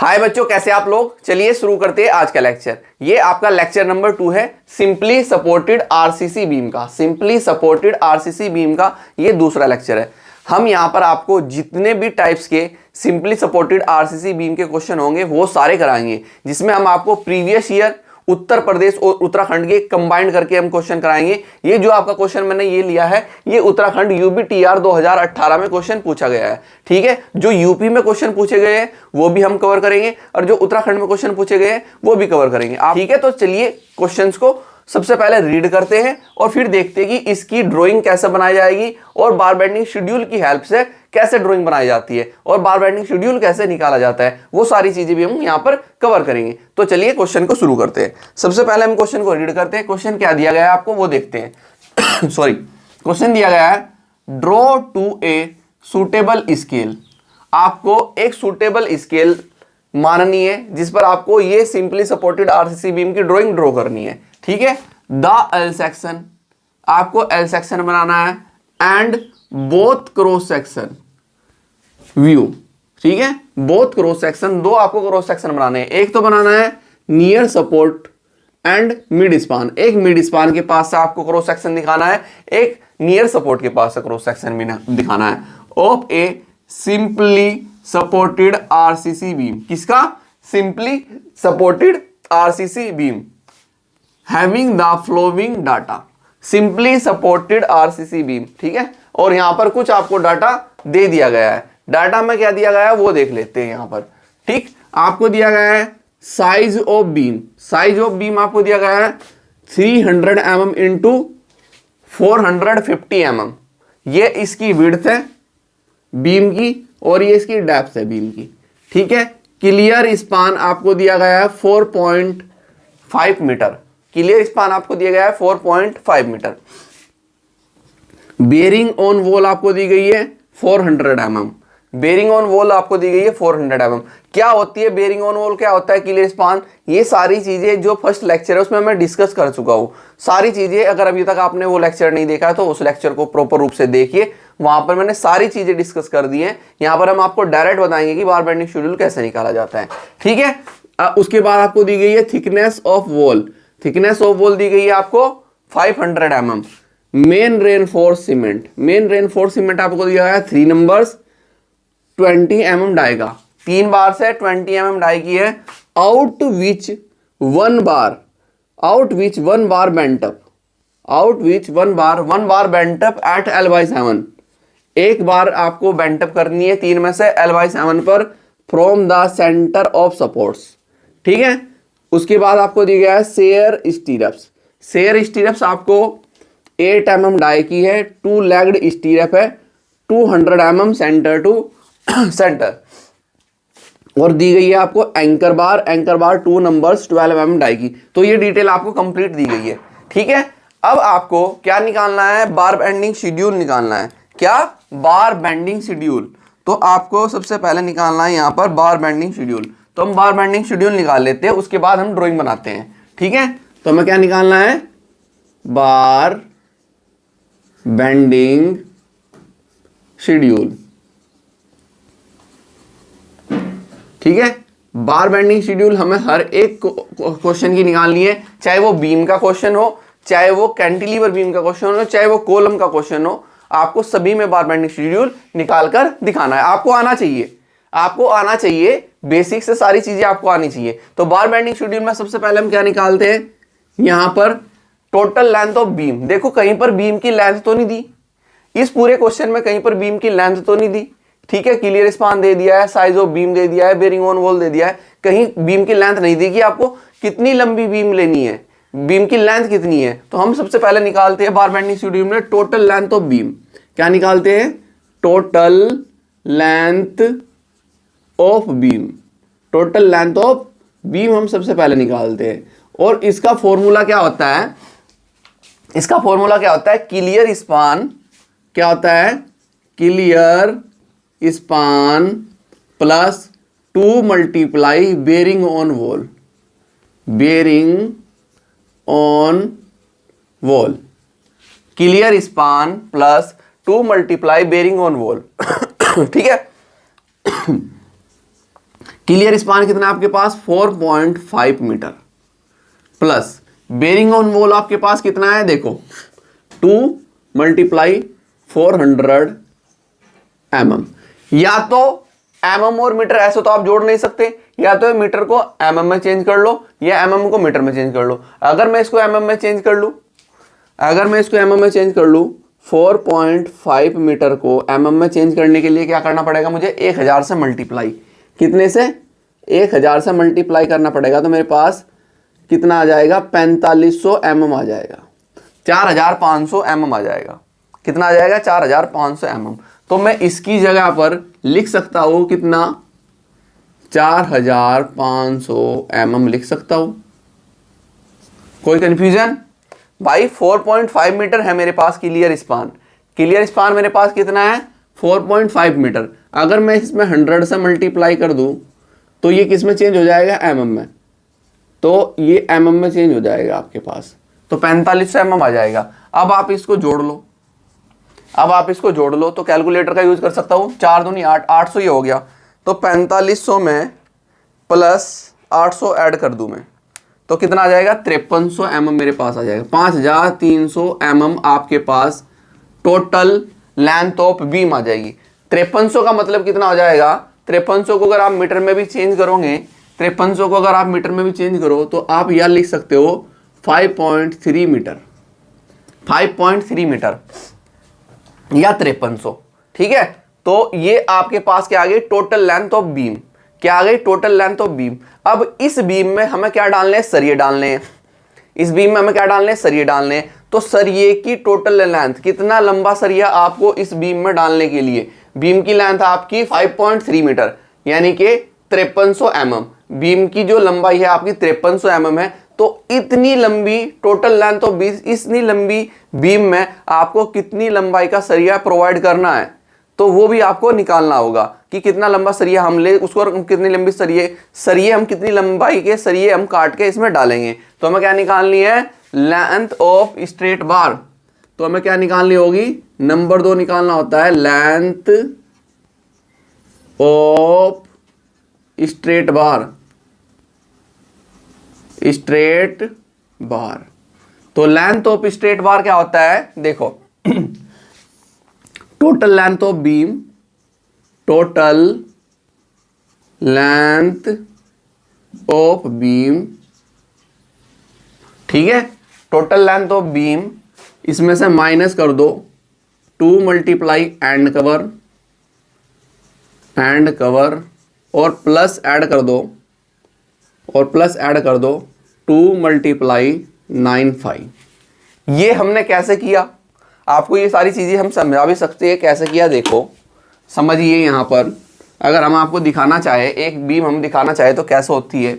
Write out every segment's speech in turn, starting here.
हाय बच्चों, कैसे आप लोग। चलिए शुरू करते हैं आज का लेक्चर। ये आपका लेक्चर नंबर 2 है सिंपली सपोर्टेड आरसीसी बीम का। सिंपली सपोर्टेड आरसीसी बीम का ये दूसरा लेक्चर है। हम यहाँ पर आपको जितने भी टाइप्स के सिंपली सपोर्टेड आरसीसी बीम के क्वेश्चन होंगे वो सारे कराएंगे, जिसमें हम आपको प्रीवियस ईयर उत्तर प्रदेश और उत्तराखंड के कंबाइंड करके हम क्वेश्चन कराएंगे। ये जो आपका क्वेश्चन मैंने ये लिया है, ये उत्तराखंड यूबीटीआर 2018 में क्वेश्चन पूछा गया है। ठीक है, जो यूपी में क्वेश्चन पूछे गए हैं वो भी हम कवर करेंगे और जो उत्तराखंड में क्वेश्चन पूछे गए हैं वो भी कवर करेंगे आप। ठीक है, तो चलिए क्वेश्चंस को सबसे पहले रीड करते हैं और फिर देखते हैं कि इसकी ड्राइंग कैसे बनाई जाएगी और बार बेंडिंग शेड्यूल की हेल्प से कैसे ड्राइंग बनाई जाती है और बार बेंडिंग शेड्यूल कैसे निकाला जाता है, वो सारी चीजें भी हम यहाँ पर कवर करेंगे। तो चलिए क्वेश्चन को शुरू करते हैं। सबसे पहले हम क्वेश्चन को रीड करते हैं। क्वेश्चन क्या दिया गया है आपको वो देखते हैं। सॉरी, क्वेश्चन दिया गया है draw two a suitable scale. आपको एक सुटेबल स्केल माननी है जिस पर आपको ये सिंपली सपोर्टेड आरसीसी बीम की ड्राइंग ड्रॉ करनी है। ठीक है, द एल सेक्शन, आपको एल सेक्शन बनाना है and both cross section view. ठीक है, बोथ क्रॉस सेक्शन, दो आपको क्रॉस सेक्शन बनाने हैं। एक तो बनाना है near support and mid span, एक मिड स्पान के पास से आपको क्रॉस सेक्शन दिखाना है, एक नियर सपोर्ट के पास से क्रॉस सेक्शन भी दिखाना है of a simply supported RCC beam. किसका? Simply supported RCC beam having the following data. Simply supported RCC beam. ठीक है, और यहां पर कुछ आपको डाटा दे दिया गया है। डाटा में क्या दिया गया है वो देख लेते हैं यहां पर। ठीक, आपको दिया गया है size of beam. Size of beam आपको दिया गया है 300 mm इंटू 450 mm। ये इसकी विड्थ है बीम की और ये इसकी डेप्थ है बीम की। ठीक है, क्लियर स्पान आपको दिया गया है 4.5 मीटर। क्लियर स्पान आपको दिया गया है 4.5 मीटर। बेरिंग ऑन वॉल आपको दी गई है 400 mm। बेरिंग ऑन वॉल आपको दी गई है 400 mm। क्या होती है बेरिंग ऑन वॉल, क्या होता है क्लियर स्पान, ये सारी चीजें जो फर्स्ट लेक्चर है उसमें मैं डिस्कस कर चुका हूं। सारी चीजें अगर अभी तक आपने वो लेक्चर नहीं देखा है तो उस लेक्चर को प्रॉपर रूप से देखिए, वहां पर मैंने सारी चीजें डिस्कस कर दी हैं। यहां पर हम आपको डायरेक्ट बताएंगे कि बार बेंडिंग शेड्यूल कैसे निकाला जाता है। ठीक है, उसके बाद आपको दी गई है thickness of wall. Thickness of wall दी गई है आपको 500 mm। Main reinforcement, main reinforcement आपको दिया है 3 नंबर्स 20 mm डाई का, 3 बार से 20 mm डाई की है। Out which one bar bent up, out which one bar bent up at L/7। एक बार आपको बेंटअप करनी है 3 में से L/7 पर from the centre of supports. ठीक है, उसके बाद आपको दिया गया है शेयर स्टीरप्स। शेयर स्टीरप्स आपको 8 mm डाई की है, 2 लेग्ड स्टीरप है, 200 mm सेंटर टू सेंटर। और दी गई है आपको एंकर बार 2 नंबर्स 12 mm डाई की। तो ये डिटेल आपको कंप्लीट दी गई है। ठीक है, अब आपको क्या निकालना है? बार बेंडिंग शेड्यूल निकालना है। क्या? बार बेंडिंग शेड्यूल। तो आपको सबसे पहले निकालना है यहाँ पर बार बेंडिंग शेड्यूल। तो हम बार बेंडिंग शेड्यूल निकाल लेते हैं, उसके बाद हम ड्राइंग बनाते हैं। ठीक है, तो हमें क्या निकालना है? बार बेंडिंग शेड्यूल। ठीक है, बार बेंडिंग शेड्यूल हमें हर एक क्वेश्चन की निकालनी है, चाहे वो बीम का क्वेश्चन हो, चाहे वो कैंटिलीवर बीम का क्वेश्चन हो, चाहे वो कॉलम का क्वेश्चन हो। आपको सभी में बार बेंडिंग शेड्यूल निकाल कर दिखाना है। आपको आना चाहिए, आपको आना चाहिए, बेसिक से सारी चीजें आपको आनी चाहिए। तो बार बेंडिंग शेड्यूल में सबसे पहले हम क्या निकालते हैं? यहां पर टोटल लेंथ ऑफ बीम। देखो कहीं पर बीम की लेंथ तो नहीं दी, इस पूरे क्वेश्चन में कहीं पर बीम की लेंथ तो नहीं दी। ठीक है, क्लियर स्पान दे दिया है, साइज ऑफ बीम दे दिया है, बेरिंग ऑन वॉल दे दिया है, कहीं बीम की लेंथ नहीं दी कि आपको कितनी लंबी बीम लेनी है, बीम की लेंथ कितनी है। तो हम सबसे पहले निकालते हैं बार बेंडिंग शेड्यूल में टोटल लेंथ ऑफ बीम। क्या निकालते हैं? Total length of beam. Total length of beam हम सबसे पहले निकालते हैं। और इसका फॉर्मूला क्या होता है? इसका फॉर्मूला क्या होता है? क्लियर स्पान क्या होता है? Clear span plus 2 multiply bearing on wall. Bearing on wall, clear span plus 2 multiply bearing on wall. ठीक है, क्लियर स्पान कितना है आपके पास 4.5 metre, plus bearing on wall आपके पास कितना है, देखो 2 × 400 mm। या तो mm और मीटर ऐसे तो आप जोड़ नहीं सकते, या तो मीटर को mm में चेंज कर लो या mm को मीटर में चेंज कर लो। अगर मैं इसको mm में चेंज कर लूं, अगर मैं इसको mm में चेंज कर लूं 4.5 मीटर को mm में चेंज करने के लिए क्या करना पड़ेगा मुझे, 1000 से मल्टीप्लाई, कितने से, 1000 से मल्टीप्लाई करना पड़ेगा। तो मेरे पास कितना आ जाएगा, 4500 mm आ जाएगा, 4500 mm आ जाएगा। कितना आ जाएगा, 4500 mm। तो मैं इसकी जगह पर लिख सकता हूं कितना, 4500 mm लिख सकता हूं। कोई कंफ्यूजन भाई? 4.5 मीटर है मेरे पास क्लियर स्पान, क्लियर स्पान मेरे पास कितना है 4.5 मीटर। अगर मैं इसमें 100 से मल्टीप्लाई कर दूं तो ये किस में चेंज हो जाएगा, mm में, तो ये mm में चेंज हो जाएगा आपके पास, तो 4500 mm आ जाएगा। अब आप इसको जोड़ लो, अब आप इसको जोड़ लो, तो कैलकुलेटर का यूज कर सकता हूँ, 4 दूनी 8, 800 ये हो गया। तो 4500 में प्लस 800 ऐड कर दूं मैं, तो कितना आ जाएगा, 5300 mm मेरे पास आ जाएगा। 5300 mm आपके पास टोटल लेंथ ऑफ बीम आ जाएगी। 5300 का मतलब कितना हो जाएगा, 5300 को अगर आप मीटर में भी चेंज करोगे, 5300 को अगर आप मीटर में भी चेंज करो तो आप यह लिख सकते हो 5.3 मीटर, 5.3 मीटर या 5300। ठीक है, तो ये आपके पास क्या आ गई, टोटल लेंथ ऑफ बीम, क्या आ गई, टोटल लेंथ ऑफ बीम। अब इस बीम में हमें क्या डालने हैं, सरिये डालने हैं। इस बीम में हमें क्या डालने हैं, सरिये डालने हैं। तो सरिये की टोटल लेंथ, कितना लंबा सरिया आपको इस बीम में डालने के लिए, बीम की लेंथ आपकी 5.3 मीटर यानी कि 5300 mm। बीम की जो लंबाई है आपकी 5300 mm है। तो इतनी लंबी टोटल लेंथ ऑफ बीम, इतनी लंबी बीम में आपको कितनी लंबाई का सरिया प्रोवाइड करना है, तो वो भी आपको निकालना होगा कि कितना लंबा सरिया हम ले, उसको कितनी लंबी सरिये हम कितनी लंबाई के सरिये हम काट के इसमें डालेंगे। तो हमें क्या निकालनी है, लेंथ ऑफ स्ट्रेट बार। तो हमें क्या निकालनी होगी, नंबर 2 निकालना होता है, length of straight bar, straight बार। तो लेंथ ऑफ स्ट्रेट बार क्या होता है, देखो total length of beam, total length of beam, ठीक है, टोटल लेंथ ऑफ बीम, इसमें से माइनस कर दो 2 × एंड कवर और प्लस ऐड कर दो, और प्लस ऐड कर दो 2 × 9/5। ये हमने कैसे किया, आपको ये सारी चीज़ें हम समझा भी सकते हैं कैसे किया। देखो समझिए, यहाँ पर अगर हम आपको दिखाना चाहे, एक बीम हम दिखाना चाहे तो कैसे होती है।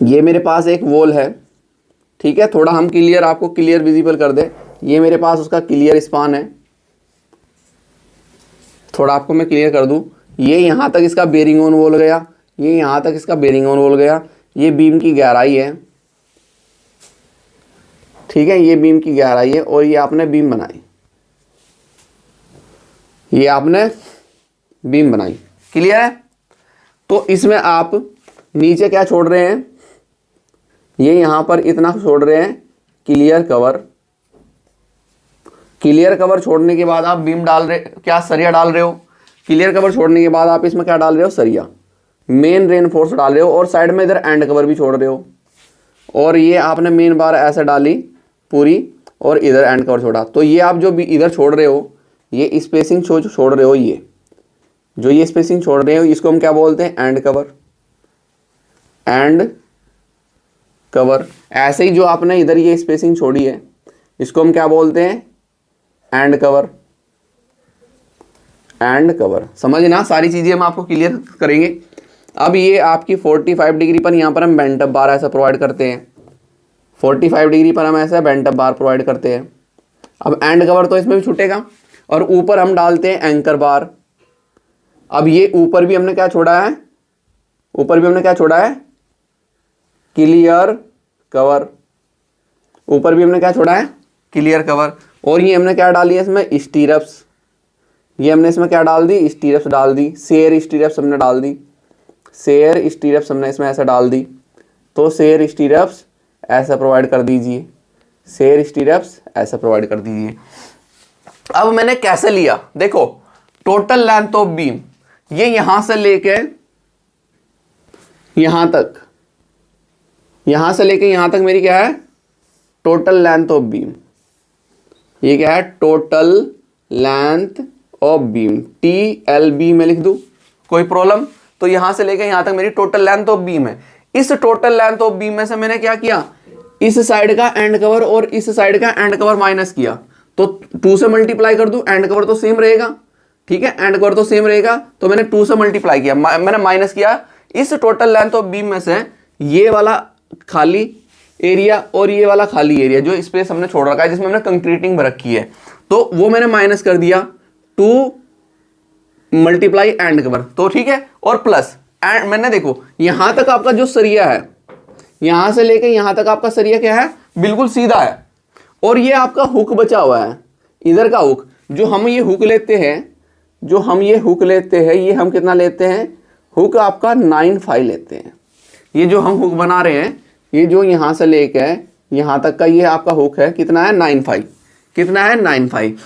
ये मेरे पास एक वॉल है, ठीक है, थोड़ा हम क्लियर, आपको क्लियर विजिबल कर दे। ये मेरे पास उसका क्लियर स्पान है, थोड़ा आपको मैं क्लियर कर दूं। ये यहाँ तक इसका बेरिंग ऑन वॉल गया, ये यहाँ तक इसका बेरिंग ऑन वॉल गया। ये बीम की गहराई है, ठीक है, ये बीम की गहराई है, और ये आपने बीम बनाई, ये आपने बीम बनाई, क्लियर है। तो इसमें आप नीचे क्या छोड़ रहे हैं, ये यहाँ पर इतना छोड़ रहे हैं क्लियर कवर। क्लियर कवर छोड़ने के बाद आप बीम डाल रहे, क्या सरिया डाल रहे हो। क्लियर कवर छोड़ने के बाद आप इसमें क्या डाल रहे हो, सरिया, मेन रेनफोर्स डाल रहे हो, और साइड में इधर एंड कवर भी छोड़ रहे हो। और ये आपने मेन बार ऐसे डाली पूरी, और इधर एंड कवर छोड़ा। तो ये आप जो भी इधर छोड़ रहे हो, ये स्पेसिंग छोड़ रहे हो, ये जो ये स्पेसिंग छोड़ रहे हो, इसको हम क्या बोलते हैं, एंड कवर, एंड कवर। ऐसे ही जो आपने इधर ये स्पेसिंग छोड़ी है, इसको हम क्या बोलते हैं, एंड कवर, एंड कवर। समझना, सारी चीज़ें हम आपको क्लियर करेंगे। अब ये आपकी 45 डिग्री पर यहाँ पर हम बेंट अप बार ऐसा प्रोवाइड करते हैं, 45 डिग्री पर हम ऐसा बेंट अप बार प्रोवाइड करते हैं। अब एंड कवर तो इसमें भी छूटेगा, और ऊपर हम डालते हैं एंकर बार। अब ये ऊपर भी हमने क्या छोड़ा है, ऊपर भी हमने क्या छोड़ा है, क्लियर कवर। ऊपर भी हमने क्या छोड़ा है, क्लियर कवर। और ये हमने क्या डाली है इसमें, स्टीरप्स। ये हमने इसमें क्या डाल दी, स्टीरप्स डाल दी, शेयर स्टीरप्स हमने डाल दी, शेयर स्टीरप्स हमने इसमें ऐसे डाल दी। तो शेयर स्टीरप्स ऐसा प्रोवाइड कर दीजिए, शेयर स्टीरप्स ऐसा प्रोवाइड कर दीजिए। अब मैंने कैसे लिया, देखो टोटल लेंथ ऑफ बीम, ये यहां से लेके यहां तक, यहां से लेके यहां तक मेरी क्या है, टोटल लेंथ ऑफ बीम। ये क्या है, total length of beam, TLB में लिख दूं, कोई प्रॉब्लम। तो यहां से लेके यहां तक मेरी टोटल लेंथ ऑफ बीम है। इस टोटल लेंथ ऑफ बीम में से मैंने क्या किया, इस साइड का एंड कवर और इस साइड का एंड कवर माइनस किया। तो 2 से मल्टीप्लाई कर दूं, एंड कवर तो सेम रहेगा, ठीक है, एंड कवर तो सेम रहेगा। तो मैंने 2 से मल्टीप्लाई किया, मैंने माइनस किया। इस टोटल लेंथ ऑफ बीम में से ये वाला खाली एरिया और ये वाला खाली एरिया, जो स्पेस हमने छोड़ रखा है जिसमें हमने कंक्रीटिंग भर रखी है, तो वो मैंने माइनस कर दिया 2 मल्टीप्लाई एंड कवर, तो ठीक है। और प्लस एंड मैंने देखो यहां तक आपका जो सरिया है, यहां से लेके यहां तक आपका सरिया क्या है, बिल्कुल सीधा है। और ये आपका हुक बचा हुआ है, इधर का हुक, जो हम ये हुक लेते हैं, जो हम ये हुक लेते हैं, ये हम कितना लेते हैं, हुक आपका 9.5 लेते हैं। ये जो हम हुक बना रहे हैं, ये जो यहां से लेके यहां तक का ये आपका हुक है, कितना है 9.5, कितना है 9.5।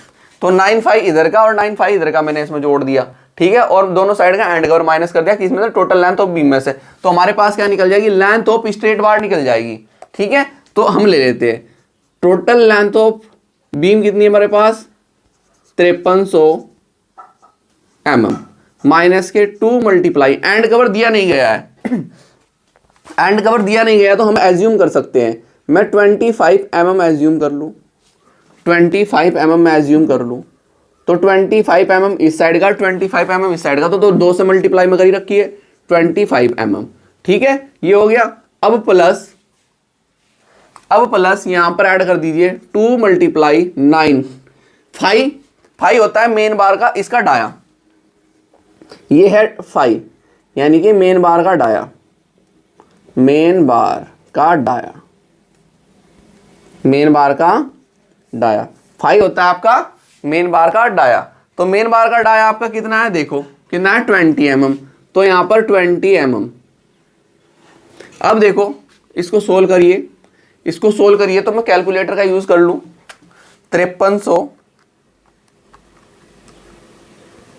तो 9.5 इधर का और 9.5 इधर का मैंने इसमें जोड़ दिया, ठीक है। और दोनों साइड का एंड कवर माइनस कर दिया, किसमें से, टोटल लेंथ ऑफ बीम में से। तो हमारे पास क्या निकल जाएगी, लेंथ ऑफ स्ट्रेट बार निकल जाएगी, ठीक है। तो हम ले लेते हैं टोटल लेंथ ऑफ बीम कितनी है हमारे पास, 5300 mm माइनस के 2 मल्टीप्लाई, एंड कवर दिया नहीं गया है एंड कवर दिया नहीं गया तो हम एज्यूम कर सकते हैं, मैं 25 mm एज्यूम कर लूँ, 25 mm में एज्यूम कर लूँ। तो 25 mm इस साइड का, 25 mm इस साइड का, तो 2 से मल्टीप्लाई में करी रखी है 25 mm, ठीक है, ये हो गया। अब प्लस यहां पर ऐड कर दीजिए 2 मल्टीप्लाई 9, 5 होता है मेन बार का इसका डाया, ये है 5, यानी कि मेन बार का डाया, मेन बार का डाया, मेन बार का डाया 5 होता है आपका मेन बार का डाया। तो मेन बार का डाया आपका कितना है, देखो कितना है 20 mm, तो यहां पर 20 mm। अब देखो इसको सोल्व करिए, इसको सोल्व करिए, तो मैं कैलकुलेटर का यूज कर लूं, 5300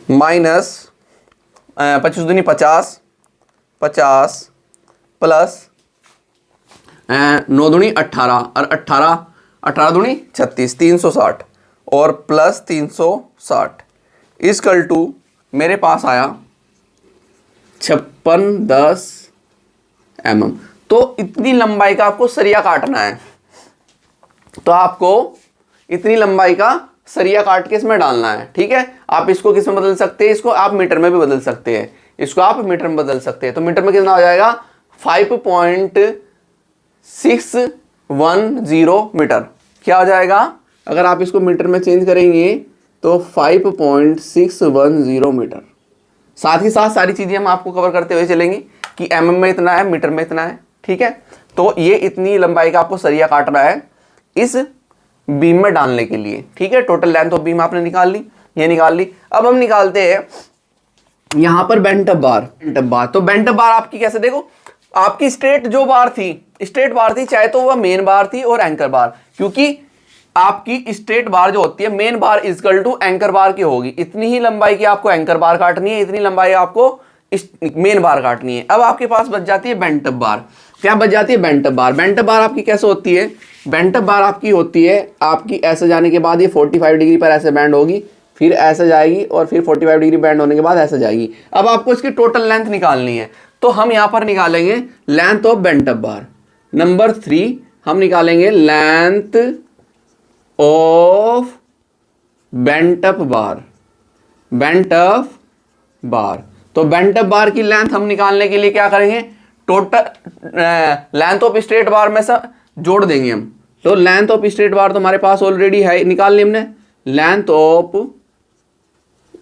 माइनस 25 दूनी 50 प्लस 9 दूनी 18 और 18 दूनी 36, 360 और प्लस 360 इक्वल टू मेरे पास आया 5610 mm। तो इतनी लंबाई का आपको सरिया काटना है, तो आपको इतनी लंबाई का सरिया काट के इसमें डालना है, ठीक है। आप इसको किस में बदल सकते हैं, इसको आप मीटर में भी बदल सकते हैं, इसको आप मीटर में बदल सकते हैं। तो मीटर में कितना हो जाएगा, 5.610 मीटर। क्या हो जाएगा, अगर आप इसको मीटर में चेंज करेंगे तो 5.610 मीटर। साथ ही साथ सारी चीजें हम आपको कवर करते हुए चलेंगे कि mm में इतना है, मीटर में इतना है, ठीक है। तो ये इतनी लंबाई का आपको सरिया काटना है इस बीम में डालने के लिए, ठीक है। टोटल लेंथ ऑफ बीम आपने निकाल ली, ये निकाल ली। अब हम निकालते हैं यहां पर बेंट अप बार। तो बेंट अप बार आपकी कैसे, देखो आपकी स्ट्रेट जो बार थी, स्ट्रेट बार थी, चाहे तो वह मेन बार थी और एंकर बार, क्योंकि आपकी स्ट्रेट बार जो होती है main bar equal to anchor bar की होगी। इतनी ही लंबाई की आपको एंकर बार काटनी है, इतनी लंबाई आपको मेन बार काटनी है। अब आपके पास बच जाती है बेंट अप बार। क्या बच जाती है, bent up bar. Bent up बार आपकी कैसे होती है, बेंट अप बार आपकी होती है, आपकी ऐसे जाने के बाद ये 45 डिग्री पर ऐसे बैंड होगी, फिर ऐसे जाएगी और फिर 45 डिग्री बैंड होने के बाद ऐसे जाएगी। अब आपको इसकी टोटल लेंथ निकालनी है, तो हम यहां पर निकालेंगे length of bent up bar. Number 3 हम निकालेंगे length of bent up bar, bent up bar. तो बेंट अप बार की लेंथ हम निकालने के लिए क्या करेंगे, टोटल लेंथ ऑफ स्ट्रेट बार में से जोड़ देंगे हम। तो लेंथ ऑफ स्ट्रेट बार तो हमारे पास ऑलरेडी है, निकाल ली हमने, लेंथ ऑफ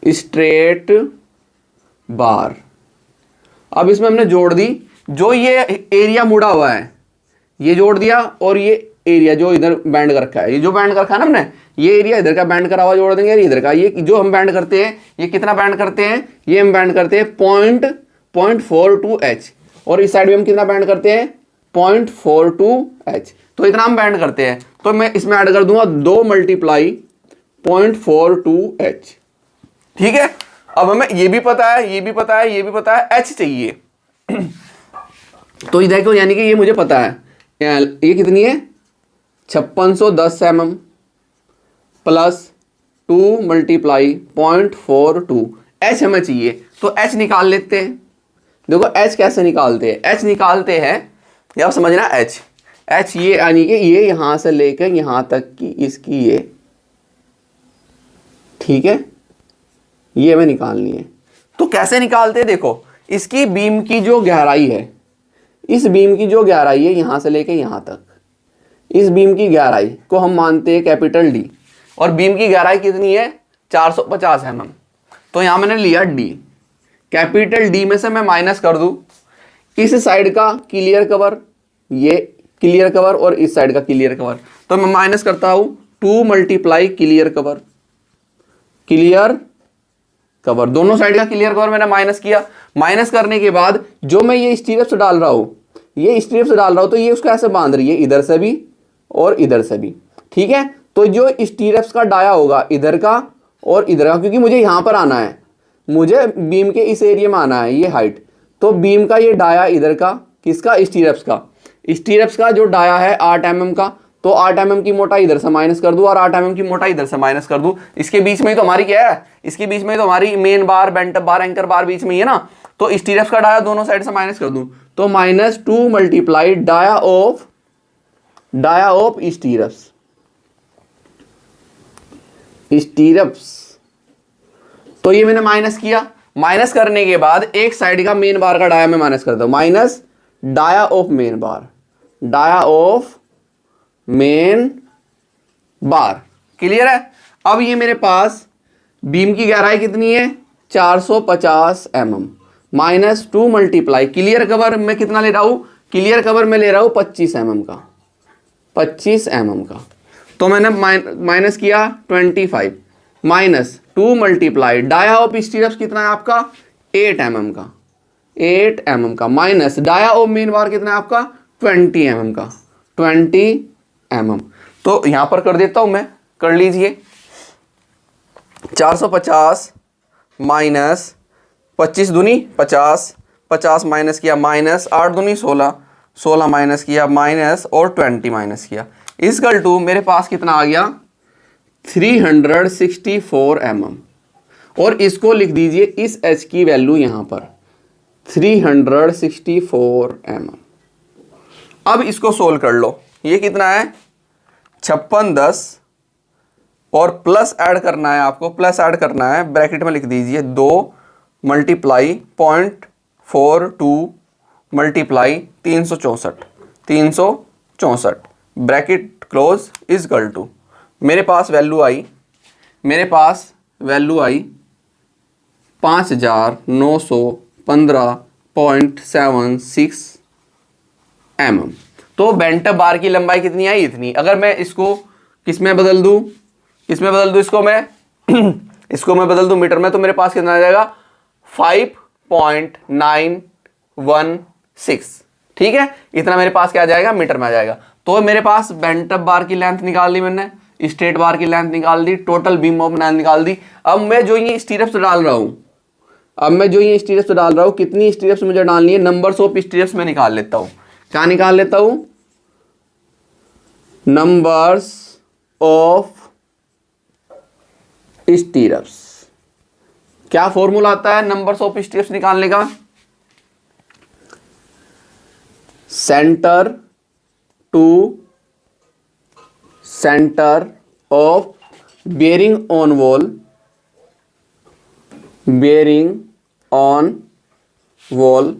स्ट्रेट बार। अब इसमें हमने जोड़ दी, जो ये एरिया मुड़ा हुआ है ये जोड़ दिया और ये एरिया जो इधर बैंड कर रखा है, ये जो बैंड कर रखा है ना हमने, ये एरिया इधर का बैंड करा हुआ जोड़ देंगे, इधर का ये जो हम बैंड करते हैं, ये कितना बैंड करते हैं, ये हम बैंड करते हैं 0.42H, और इस साइड में हम कितना बैंड करते हैं 0.42H, तो इतना हम बैंड करते हैं। तो मैं इसमें ऐड कर दूंगा 2 मल्टीप्लाई 0.42H। ठीक है, अब हमें ये भी पता है, ये भी पता है, ये भी पता है, H चाहिए। तो ये देखो, यानी कि ये मुझे पता है, ये कितनी है 5610 mm प्लस 2 मल्टीप्लाई 0.42 H हमें चाहिए, तो H निकाल लेते हैं। देखो H कैसे निकालते हैं, H निकालते हैं, ये आप समझना, H ये यानी कि ये यहां से लेकर यहां तक की इसकी ये, ठीक है, ये हमें निकालनी है। तो कैसे निकालते हैं, देखो इसकी बीम की जो गहराई है, इस बीम की जो गहराई है यहां से लेकर यहां तक, इस बीम की गहराई को हम मानते हैं कैपिटल D, और बीम की गहराई कितनी है 450 mm। तो यहां मैंने लिया D, कैपिटल D में से मैं माइनस कर दूं इस साइड का क्लियर कवर, ये क्लियर कवर, और इस साइड का क्लियर कवर, तो मैं माइनस करता हूं 2 multiply clear cover, clear cover, दोनों साइड का क्लियर कवर मैंने माइनस किया। माइनस करने के बाद जो मैं ये स्टीरिप्स डाल रहा हूं, ये स्टीरिप्स डाल रहा हूं, तो ये उसको ऐसे बांध रही है, इधर से भी और इधर से भी। ठीक है, तो जो स्टीरिप्स का डाया होगा इधर का और इधर का, क्योंकि मुझे यहां पर आना है, मुझे बीम के इस एरिया में आना है, ये हाइट, तो बीम का ये डाया इधर का, किसका, स्टीरिप्स का, स्टीरिप्स का जो डाया है 8 mm का, तो 8 mm की मोटाई इधर से माइनस कर दूं और 8 mm की मोटाई इधर से माइनस कर दूं। इसके बीच में ही तो हमारी क्या है, इसके बीच में ही तो हमारी मेन बार, बेंटअप बार, एंकर बार बीच में ही है ना, तो स्टीरिप्स का डाया दोनों साइड से माइनस कर दूं, तो -2 मल्टीप्लाई डाया ऑफ स्टीरिप्स, तो ये मैंने माइनस किया। माइनस करने के बाद एक साइड का मेन बार का डाया में माइनस करता हूं, minus dia of main bar, dia of main bar, clear है। अब ये मेरे पास बीम की गहराई कितनी है 450 mm, -2 मल्टीप्लाई क्लियर कवर में कितना ले रहा हूं, क्लियर कवर में ले रहा हूं 25 mm का, 25 mm का, तो मैंने माइनस किया 25, -2 मल्टीप्लाई डाया ऑफ स्टीरिप्स कितना है आपका 8 mm का, 8 mm का, minus dia of main bar कितना है आपका 20 mm का, 20 mm। तो यहां पर कर देता हूं मैं, कर लीजिए, 450 माइनस 25 दूनी 50, 50 माइनस किया माइनस 8 दूनी 16, 16 माइनस किया माइनस और 20 माइनस किया, इक्वल टू मेरे पास कितना आ गया 364 mm। और इसको लिख दीजिए इस H की वैल्यू यहां पर 364 mm। अब इसको सोल्व कर लो, ये कितना है 5610 और प्लस ऐड करना है आपको, प्लस ऐड करना है, ब्रैकेट में लिख दीजिए 2 multiply 0.42 multiply 364 bracket close is equal to, मेरे पास वैल्यू आई 5915.76 mm। तो बेंटअप बार की लंबाई कितनी आई, इतनी। अगर मैं इसको किस में बदल दूं, इसको मैं इसको मैं बदल दूं मीटर में, तो मेरे पास कितना आ जाएगा 5.916। ठीक है, इतना मेरे पास क्या आ जाएगा, मीटर में आ जाएगा। तो मेरे पास बेंटअप बार की लेंथ निकाल ली मैंने, स्ट्रेट बार की लेंथ निकाल दी, टोटल बीम ऑफ लेंथ निकाल दी। अब मैं जो ये स्टीरिप्स डाल रहा हूं, कितनी स्टीरिप्स मुझे डालनी है, नंबर्स ऑफ स्टीरिप्स में निकाल लेता हूं। क्या निकाल लेता हूं, नंबर्स ऑफ स्टीरिप्स। क्या फॉर्मूला आता है नंबर्स ऑफ स्टीरिप्स निकालने का, centre to centre of bearing on wall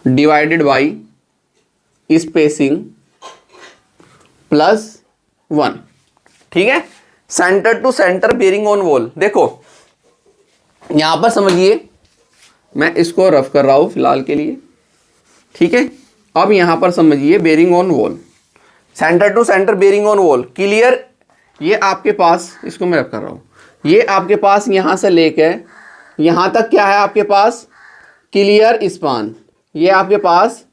divided by spacing +1। ठीक है, centre to centre bearing on wall. देखो यहां पर समझिए, मैं इसको रफ कर रहा हूं फिलहाल के लिए, ठीक है, अब यहां पर समझिए bearing on wall, centre to centre bearing on wall clear. ये आपके पास, इसको मैं रख कर रहा हूं, ये आपके पास यहां से लेके यहां तक क्या है आपके पास, क्लियर स्पान। ये आपके पास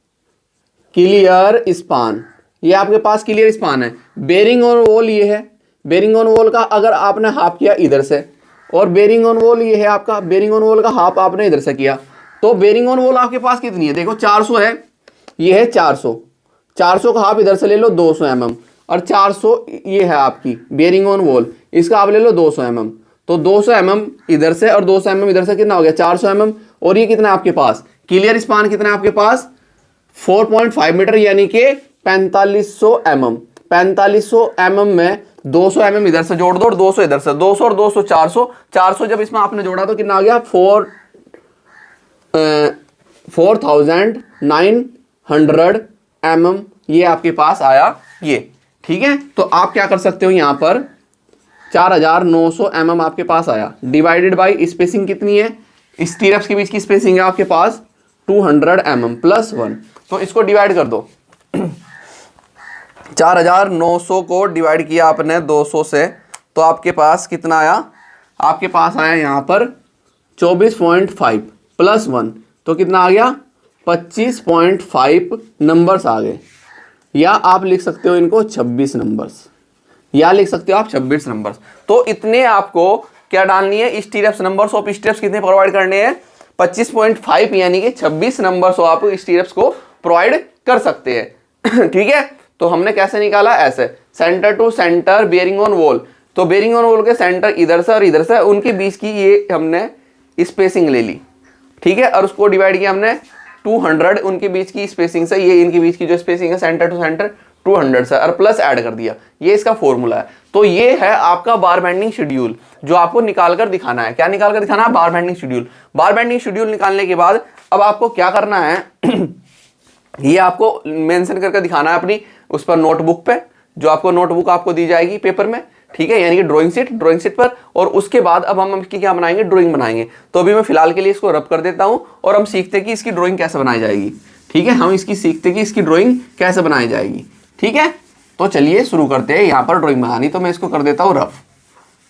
क्लियर स्पान, ये आपके पास क्लियर स्पान है। बेरिंग ऑन वॉल ये है, बेरिंग ऑन वॉल का अगर आपने हाफ किया इधर से, और बेरिंग ऑन वॉल ये है आपका, बेरिंग ऑन वॉल का हाफ आपने इधर से किया, तो बेरिंग ऑन वॉल आपके पास कितनी है, देखो 400 है, ये है 400, 400 का हाफ इधर से ले लो 200 mm, और 400 ये है आपकी बेरिंग ऑन वॉल, इसका आप ले लो 200 mm, तो 200 mm इधर से और 200 mm इधर से, कितना हो गया 400 mm। और ये कितना है आपके पास, क्लियर स्पान कितना है आपके पास 4.5 मीटर, यानी कि 4500 mm। 4500 mm में 200 mm इधर से जोड़ दो और 200 इधर से, 200 और 200 400, 400 जब इसमें आपने जोड़ा तो कितना आ गया 4900 mm, ये आपके पास आया ये। ठीक है, तो आप क्या कर सकते हो, यहां पर 4900 mm आपके पास आया, डिवाइडेड बाई स्पेसिंग कितनी है, स्टीरअप्स के बीच की स्पेसिंग है आपके पास 200 mm प्लस 1, तो इसको डिवाइड कर दो। 4900 को डिवाइड किया आपने 200 से, तो आपके पास कितना आया, आपके पास आया यहां पर 24.5 प्लस 1, तो कितना आ गया 25.5 नंबर्स आ गए। या आप लिख सकते हो इनको 26 नंबर्स, या लिख सकते हो आप 26 नंबर्स। तो इतने आपको क्या डालनी है, स्टीरअप्स, नंबर्स ऑफ स्टीरअप्स कितने प्रोवाइड करने हैं 25.5, यानी कि 26 नंबर्स आप स्टीरअप्स को प्रोवाइड कर सकते हैं। ठीक है, तो हमने कैसे निकाला, ऐसे centre to centre bearing on wall, तो बेरिंग ऑन वॉल के सेंटर इधर से और इधर से, उनके बीच की ये हमने स्पेसिंग ले ली। ठीक है, और उसको डिवाइड किया हमने 200 उनके बीच की स्पेसिंग से, ये इनके बीच की जो स्पेसिंग है सेंटर टू सेंटर 200 से, और प्लस ऐड कर दिया, ये इसका फॉर्मूला है। तो ये है आपका बार बेंडिंग शेड्यूल, जो आपको निकाल कर दिखाना है। क्या निकाल कर दिखाना है, बार बेंडिंग शेड्यूल। बार बेंडिंग शेड्यूल निकालने के बाद अब आपको क्या करना है, ये आपको मेंशन करके दिखाना है अपनी उस पर नोटबुक पे, जो आपको नोटबुक आपको दी जाएगी पेपर में। ठीक है, यानी कि ड्राइंग शीट पर, और उसके बाद अब हम इसकी क्या बनाएंगे, ड्राइंग बनाएंगे। तो अभी मैं फिलहाल के लिए इसको रब कर देता हूं और हम सीखते कि इसकी ड्राइंग कैसे बनाई जाएगी। ठीक है, हम इसकी सीखते कि इसकी ड्राइंग कैसे बनाई जाएगी। ठीक है, तो चलिए शुरू करते हैं। यहाँ पर ड्राइंग बनानी, तो मैं इसको कर देता हूँ रफ,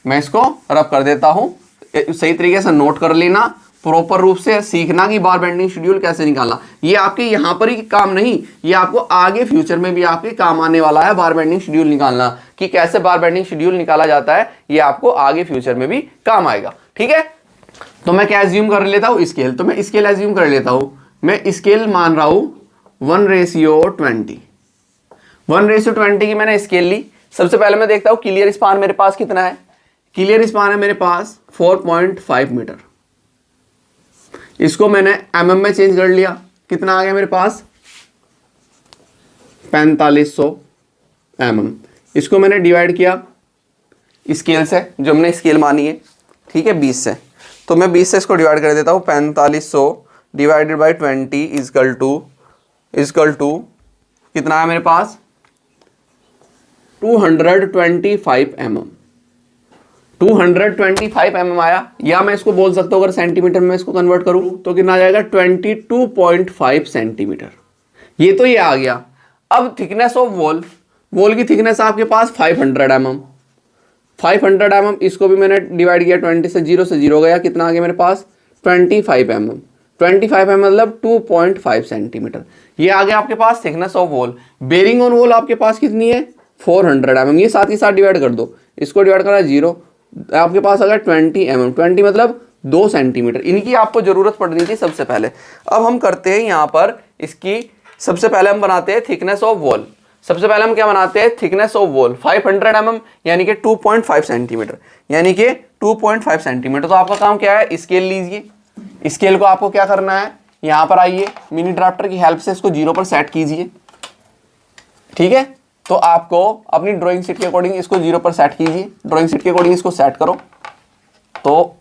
मैं इसको रफ कर देता हूँ। सही तरीके से नोट कर लेना, प्रॉपर रूप से सीखना कि बार बेंडिंग शेड्यूल कैसे निकालना। ये आपके यहाँ पर ही काम नहीं, ये आपको आगे फ्यूचर में भी आपके काम आने वाला है बार बेंडिंग शेड्यूल निकालना, कि कैसे बार बेंडिंग शेड्यूल निकाला जाता है, ये आपको आगे फ्यूचर में भी काम आएगा। ठीक है, तो मैं क्या एज्यूम कर लेता हूँ, स्केल, तो मैं स्केल एज्यूम कर लेता हूँ। मैं स्केल मान रहा हूँ 1:20, 1:20 की मैंने स्केल ली। सबसे पहले मैं देखता हूँ क्लियर स्पान मेरे पास कितना है, क्लियर स्पान है मेरे पास 4.5 मीटर। इसको मैंने mm में चेंज कर लिया, कितना आ गया मेरे पास 4500 mm। इसको मैंने डिवाइड किया स्केल से, जो हमने स्केल मानी है, ठीक है 20 से, तो मैं 20 से इसको डिवाइड कर देता हूँ। 4500 डिवाइडेड बाई 20 इजकल टू कितना है मेरे पास 225 mm। 225 mm आया, या मैं इसको बोल सकता हूँ अगर सेंटीमीटर में इसको कन्वर्ट करूँ तो कितना आ जाएगा 22.5 सेंटीमीटर। ये तो ये आ गया। अब थिकनेस ऑफ वॉल की थिकनेस आपके पास 500 mm। 500 mm, इसको भी मैंने डिवाइड किया 20 से, 0 से 0 गया, कितना आ गया मेरे पास 25 mm। 25 mm मतलब 2.5 सेंटीमीटर। ये आ गया आपके पास thickness of wall. Bearing on wall आपके पास कितनी है 400 mm। ये साथ ही साथ डिवाइड कर दो, इसको डिवाइड करा 0, आपके पास आ गया 20 mm। 20 मतलब 2 सेंटीमीटर। इनकी आपको जरूरत पड़नी थी सबसे पहले। अब हम करते हैं यहाँ पर इसकी, सबसे पहले हम बनाते हैं थिकनेस ऑफ वॉल। सबसे पहले हम क्या बनाते हैं, थिकनेस ऑफ वॉल 500 mm यानी कि 2.5 सेंटीमीटर, यानी कि 2.5 सेंटीमीटर। तो आपका काम क्या है, स्केल लीजिए। स्केल को आपको क्या करना है, यहाँ पर आइए, मिनी ड्राफ्टर की हेल्प से इसको 0 पर सेट कीजिए। ठीक है, तो आपको अपनी ड्राइंग शीट के अकॉर्डिंग इसको 0 पर सेट कीजिए। ड्राइंग शीट के अकॉर्डिंग इसको सेट करो। तो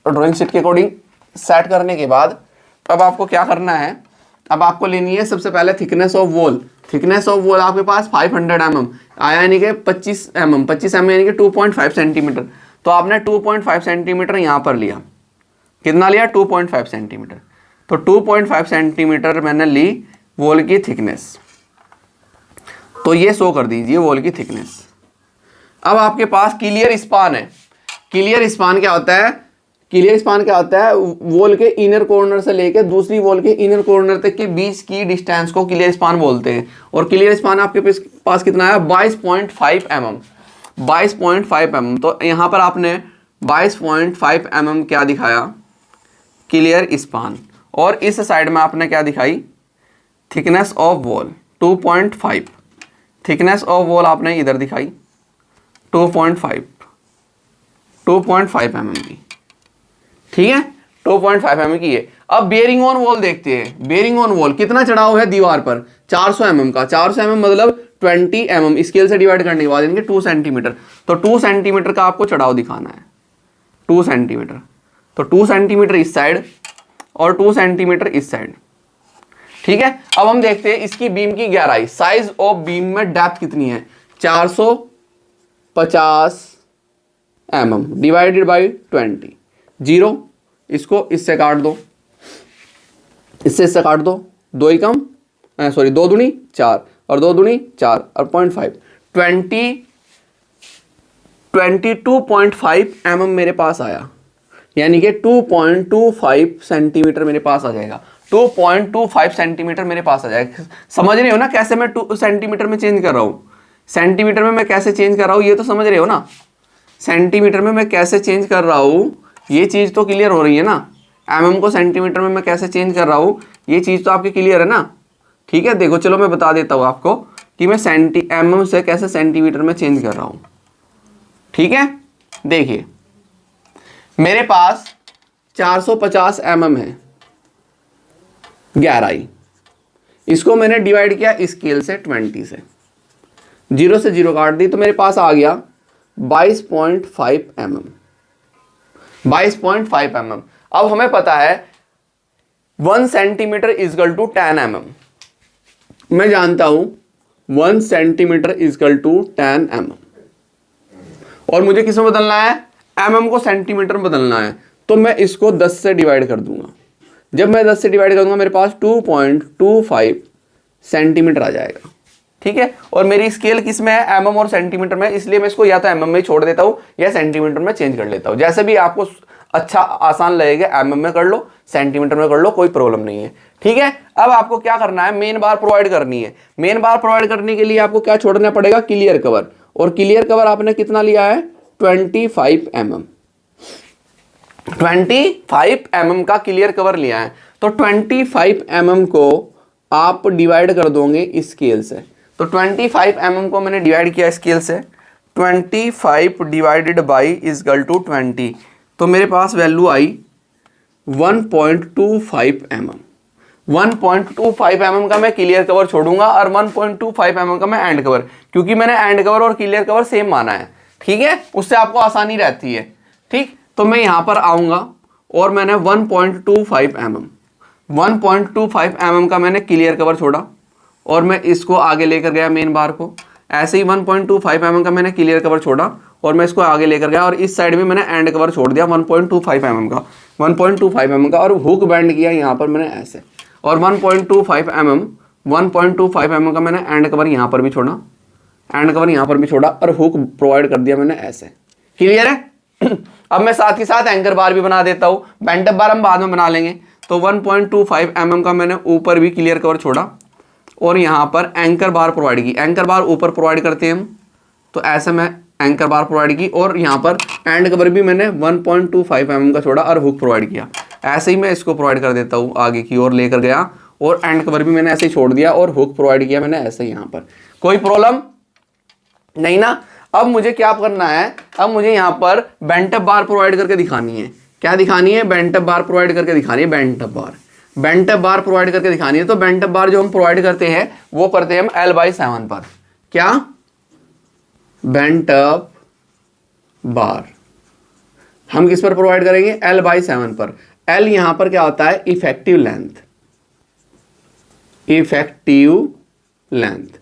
ड्राइंग शीट के अकॉर्डिंग सेट करने के बाद अब आपको क्या करना है, अब आपको लेनी है सबसे पहले thickness of wall. Thickness of wall आपके पास 500 mm आया, यानी कि 25 mm यानी कि 2.5 सेंटीमीटर। तो आपने 2.5 सेंटीमीटर यहाँ पर लिया, कितना लिया 2.5 सेंटीमीटर। तो 2.5 सेंटीमीटर मैंने ली वॉल की थिकनेस, तो ये शो कर दीजिए वॉल की थिकनेस। अब आपके पास क्लियर स्पान है। क्लियर स्पान क्या होता है? क्लियर स्पान क्या होता है? वॉल के इनर कॉर्नर से लेकर दूसरी वॉल के इनर कॉर्नर तक के बीच की डिस्टेंस को क्लियर स्पान बोलते हैं। और क्लियर स्पान आपके पास कितना है? 22.5 mm। 22.5 mm। तो यहाँ पर आपने 22.5 mm क्या दिखाया? Clear span. और इस साइड में आपने क्या दिखाई? Thickness of wall 2.5। Thickness of wall आपने इधर दिखाई 2.5 mm की, ठीक है, 2.5 mm की है। अब बेयरिंग ऑन वॉल देखते हैं। बेयरिंग ऑन वॉल कितना चढ़ाव है दीवार पर? 400 mm का। 400 mm मतलब 20 mm स्केल से डिवाइड करने के बाद इनके 2 सेंटीमीटर। तो 2 सेंटीमीटर का आपको चढ़ाव दिखाना है, 2 सेंटीमीटर। तो 2 सेंटीमीटर इस साइड और 2 सेंटीमीटर इस साइड, ठीक है। अब हम देखते हैं इसकी बीम की गहराई। साइज ऑफ बीम में डेप्थ कितनी है? 450 mm डिवाइडेड बाई 20। 0, इसको इससे काट दो, इससे काट दो। 2 ही कम, सॉरी 2 दूनी 4 और 2 दूनी 4 और 0.5 22.5 mm मेरे पास आया, यानी कि 2.25 सेंटीमीटर मेरे पास आ जाएगा। 2.25 सेंटीमीटर मेरे पास आ जाएगा। समझ रहे हो ना कैसे मैं 2 सेंटीमीटर में चेंज कर रहा हूँ? सेंटीमीटर में मैं कैसे चेंज कर रहा हूँ ये तो समझ रहे हो ना? सेंटीमीटर में मैं कैसे चेंज कर रहा हूँ ये चीज़ तो क्लियर हो रही है ना? mm को सेंटीमीटर में मैं कैसे चेंज कर रहा हूँ ये चीज़ तो आपकी क्लियर है ना? ठीक है, देखो चलो मैं बता देता हूँ आपको कि मैं mm से कैसे सेंटीमीटर में चेंज कर रहा हूँ। ठीक है, देखिए मेरे पास 450 mm है गहराई। इसको मैंने डिवाइड किया स्केल से 20 से, 0 से 0 काट दी तो मेरे पास आ गया 22.5 mm। 22.5 mm। अब हमें पता है 1 सेंटीमीटर इजकल टू 10 mm। मैं जानता हूं 1 सेंटीमीटर इजकल टू 10 mm। और मुझे किसमें बदलना है? mm को सेंटीमीटर में बदलना है। तो मैं इसको 10 से डिवाइड कर दूंगा। जब मैं 10 से डिवाइड कर दूंगा मेरे पास 2.25 सेंटीमीटर आ जाएगा। ठीक है, और मेरी स्केल किस में है? mm और सेंटीमीटर में, इसलिए मैं इसको या तो mm में छोड़ देता हूं या सेंटीमीटर में चेंज कर लेता हूं। जैसे भी आपको अच्छा आसान लगेगा, mm में कर लो, सेंटीमीटर में कर लो, कोई प्रॉब्लम नहीं है। ठीक है, अब आपको क्या करना है? मेन बार प्रोवाइड करनी है। मेन बार प्रोवाइड करने के लिए आपको क्या छोड़ना पड़ेगा? Clear cover. और क्लियर कवर आपने कितना लिया है? 25 mm। 25 mm का क्लियर कवर लिया है। तो 25 mm को आप डिवाइड कर दोगे स्केल से। तो 25 mm को मैंने डिवाइड किया स्केल से, 25 डिवाइडेड बाई इजकल टू 20। तो मेरे पास वैल्यू आई 1.25 mm। 1.25 mm का मैं क्लियर कवर छोड़ूंगा और 1.25 mm का मैं एंड कवर, क्योंकि मैंने एंड कवर और क्लियर कवर सेम माना है। ठीक है, उससे आपको आसानी रहती है। ठीक, तो मैं यहां पर आऊंगा और मैंने 1.25 mm 1.25 mm का मैंने क्लियर कवर छोड़ा और मैं इसको आगे लेकर गया मेन बार को। ऐसे ही 1.25 mm का मैंने क्लियर कवर छोड़ा और मैं इसको आगे लेकर गया और इस साइड में मैंने एंड कवर छोड़ दिया 1.25 mm का, 1.25 mm का, और हुक बैंड किया यहाँ पर मैंने ऐसे। और 1.25 mm का मैंने एंड कवर यहाँ पर भी छोड़ा, एंड कवर यहाँ पर भी छोड़ा और हुक प्रोवाइड कर दिया मैंने ऐसे। क्लियर है? अब मैं साथ ही साथ एंकर बार भी बना देता हूँ। बेंटअप बार हम बाद में बना लेंगे। तो 1.25 mm का मैंने ऊपर भी क्लियर कवर छोड़ा और यहाँ पर एंकर बार प्रोवाइड की। एंकर बार ऊपर प्रोवाइड करते हैं हम, तो ऐसे मैं एंकर बार प्रोवाइड की और यहाँ पर एंड कवर भी मैंने 1.25 mm का छोड़ा और हुक प्रोवाइड किया। ऐसे ही मैं इसको प्रोवाइड कर देता हूँ, आगे की ओर लेकर गया और एंड कवर भी मैंने ऐसे ही छोड़ दिया और हुक प्रोवाइड किया मैंने ऐसे ही यहाँ पर। कोई प्रॉब्लम नहीं ना? अब मुझे क्या करना है? अब मुझे यहाँ पर बेंटअप बार प्रोवाइड करके दिखानी है। क्या दिखानी है? बेंटअप बार प्रोवाइड करके दिखानी है। बेंटअप बार प्रोवाइड करके दिखानी है। तो बेंटअप बार जो हम प्रोवाइड करते हैं वो करते हैं हम L/7 पर। क्या? बेंटअप बार हम किस पर प्रोवाइड करेंगे? L/7 पर। L यहां पर क्या होता है? Effective length. Effective length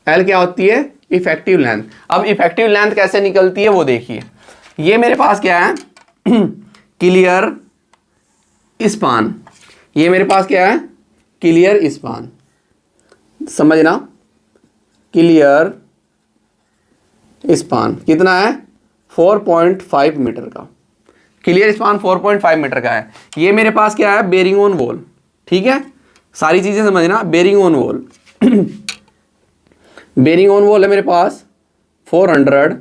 L क्या होती है? Effective length. अब इफेक्टिव लेंथ कैसे निकलती है वो देखिए। ये मेरे पास क्या है? Clear span. ये मेरे पास क्या है? Clear span. समझना, क्लियर स्पान कितना है 4.5 मीटर का, क्लियर स्पान 4.5 मीटर का है। ये मेरे पास क्या है बेरिंग ऑन वॉल, ठीक है, सारी चीजें समझना। Bearing on wall bearing on wall है मेरे पास 400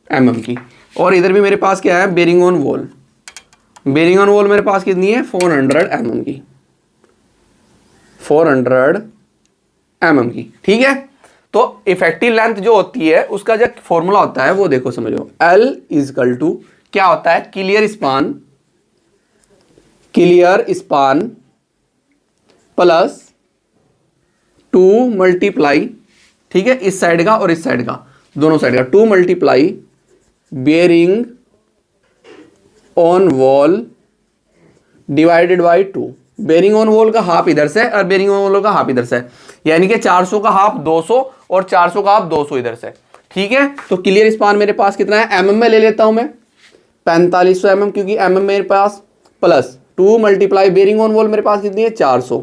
mm की, और इधर भी मेरे पास क्या है bearing on wall, bearing on wall मेरे पास कितनी है 400 mm की, 400 mm की, ठीक है। तो इफेक्टिव लेंथ जो होती है उसका जो फॉर्मूला होता है वो देखो समझो, L इजकल टू क्या होता है क्लियर स्पान प्लस 2 मल्टीप्लाई, ठीक है, इस साइड का और इस साइड का, दोनों साइड का 2 multiply bearing on wall divided by 2। Bearing on wall का हाफ इधर से और बेरिंग ऑन वॉल का हाफ इधर से, यानी कि 400 का हाफ 200 और 400 का हाफ 200 इधर से, ठीक है। तो क्लियर स्पान मेरे पास कितना है mm में ले लेता हूं मैं 4500 mm, क्योंकि mm मेरे पास plus 2 multiply bearing on wall मेरे पास कितनी है 400